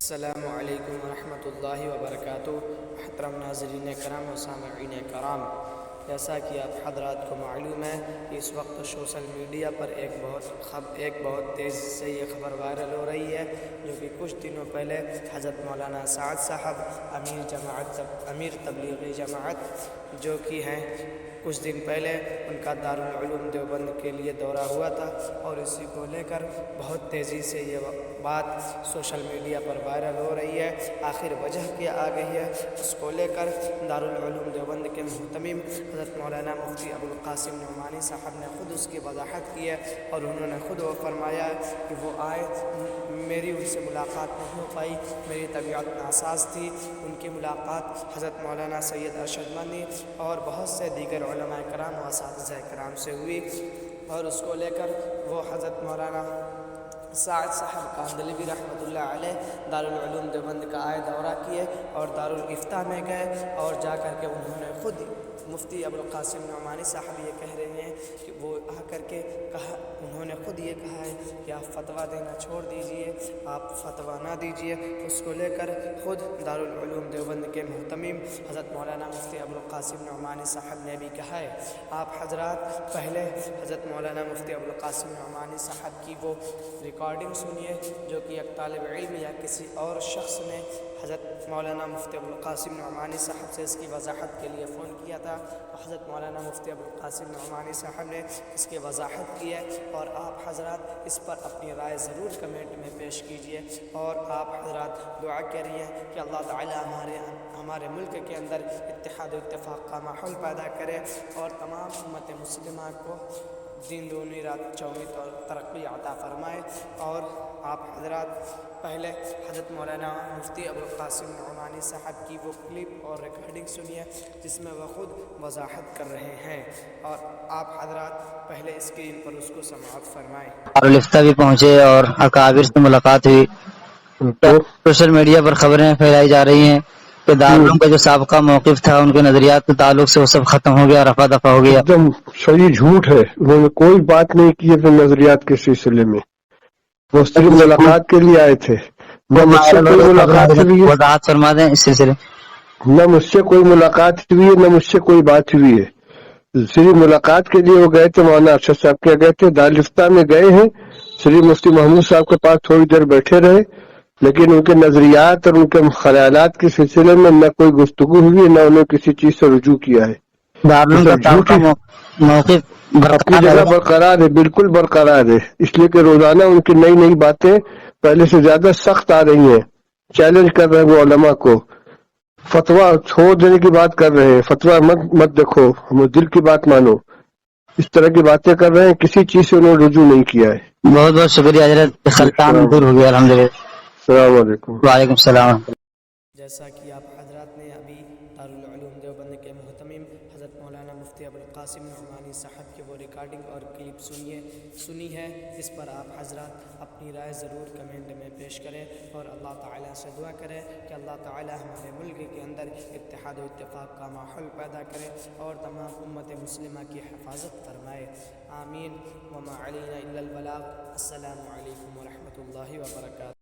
السلام علیکم ورحمۃ اللہ وبرکاتہ۔ محترم ناظرین کرام و سامعین کرام، جیسا کہ آپ حضرات کو معلوم ہے کہ اس وقت سوشل میڈیا پر ایک بہت تیز سے یہ خبر وائرل ہو رہی ہے، جو کہ کچھ دنوں پہلے حضرت مولانا سعد صاحب امیر تبلیغی جماعت جو کہ ہیں، کچھ دن پہلے ان کا دارالعلوم دیوبند کے لیے دورہ ہوا تھا، اور اسی کو لے کر بہت تیزی سے یہ بات سوشل میڈیا پر وائرل ہو رہی ہے۔ آخر وجہ کیا آ گئی ہے، اس کو لے کر دارالعلوم دیوبند کے محتمم حضرت مولانا مفتی ابوالقاسم نعمانی صاحب نے خود اس کی وضاحت کی ہے، اور انہوں نے خود وہ فرمایا کہ وہ آئے، میری ان سے ملاقات نہیں ہو پائی، میری طبیعت ناساز تھی۔ ان کی ملاقات حضرت مولانا سید ارشد مدنی اور بہت سے دیگر علماء کرام و اساتذہ کرام سے ہوئی، اور اس کو لے کر وہ حضرت مولانا سعد صاحب کاندھلوی رحمۃ اللہ علیہ دارالعلوم دیوبند کا آئے دورہ کیے، اور دارالافتاء میں گئے، اور جا کر کے انہوں نے خود مفتی ابوالقاسم نعمانی صاحب یہ کہہ رہے ہیں کہ وہ آ کر کے کہا، انہوں نے خود یہ کہا ہے کہ آپ فتویٰ دینا چھوڑ دیجئے، آپ فتویٰ نہ دیجئے۔ اس کو لے کر خود دارالعلوم دیوبند کے محتمم حضرت مولانا مفتی ابوالقاسم نعمانی صاحب نے بھی کہا ہے۔ آپ حضرات پہلے حضرت مولانا مفتی ابوالقاسم نعمانی صاحب کی وہ ریکارڈنگ سنیے، جو کہ ایک طالب علم یا کسی اور شخص نے حضرت مولانا مفتی ابوالقاسم نعمانی صاحب سے اس کی وضاحت کے لیے فون کیا تھا، تو حضرت مولانا مفتی ابوالقاسم نعمانی صاحب نے اس کی وضاحت کی ہے، اور آپ حضرات اس پر اپنی رائے ضرور کمنٹ میں پیش کیجئے، اور آپ حضرات دعا کریے کہ اللہ تعالی ہمارے ملک کے اندر اتحاد و اتفاق کا ماحول پیدا کرے، اور تمام امت مسلمہ کو دین دونی رات چوگی اور ترقی عطا فرمائے۔ اور آپ حضرات پہلے حضرت مولانا مفتی ابوالقاسم نعمانی صاحب کی وہ کلپ اور ریکارڈنگ سنیے، جس میں وہ خود وضاحت کر رہے ہیں، اور آپ حضرات پہلے اسکرین پر اس کو سماعت فرمائیں۔ دارالفتاء بھی پہنچے اور اکابر سے ملاقات ہوئی۔ سوشل میڈیا پر خبریں پھیلائی جا رہی ہیں کہ دارالعلوم کا جو سابقہ موقف تھا، ان کے نظریات کے تعلق سے وہ سب ختم ہو گیا، رفع دفع ہو گیا۔ ایک دم صحیح جھوٹ ہے، انہوں نے کوئی بات نہیں کی اپنے نظریات کے سلسلے میں، وہ صرف ملاقات کے لیے آئے تھے، نہ مجھ سے کوئی ملاقات ہوئی ہے، وضاحت فرما دیں اس سلسلے۔ نہ مجھ سے کوئی ملاقات ہوئی ہے، نہ مجھ سے کوئی بات ہوئی ہے۔ صرف ملاقات کے لیے وہ گئے تھے، مولانا ارشد صاحب کے گئے تھے، دارالفتاء میں گئے ہیں، صرف مفتی محمود صاحب کے پاس تھوڑی دیر بیٹھے رہے، لیکن ان کے نظریات اور ان کے خیالات کے سلسلے میں نہ کوئی گفتگو ہوئی ہے، نہ انہوں کسی چیز سے رجوع کیا ہے۔ دارالعلوم کا سابقہ موقف اپنی جگہ برقرار ہے، بالکل برقرار ہے، اس لیے کہ روزانہ ان کی نئی نئی باتیں پہلے سے زیادہ سخت آ رہی ہیں، چیلنج کر رہے ہیں وہ علماء کو، فتویٰ چھوڑ دینے کی بات کر رہے ہیں، فتویٰ مت دیکھو، ہم دل کی بات مانو، اس طرح کی باتیں کر رہے ہیں، کسی چیز سے انہوں نے رجوع نہیں کیا ہے۔ بہت بہت شکریہ حضرت، خلطان دور ہو گیا الحمدللہ۔ السلام علیکم۔ وعلیکم السلام۔ جیسا کہ آپ حضرات نے ابھی دارالعلوم دیوبند کے محتمم حضرت مولانا مفتی ابوالقاسم نعمانی صاحب کی وہ ریکارڈنگ اور کلپ سنی ہے، اس پر آپ حضرات اپنی رائے ضرور کمنٹ میں پیش کریں، اور اللہ تعالیٰ سے دعا کریں کہ اللہ تعالیٰ ہمارے ملک کے اندر اتحاد و اتفاق کا ماحول پیدا کرے، اور تمام امت مسلمہ کی حفاظت فرمائے، آمین۔ وما علینا الا البلاغ۔ السلام علیکم ورحمۃ اللہ وبرکاتہ۔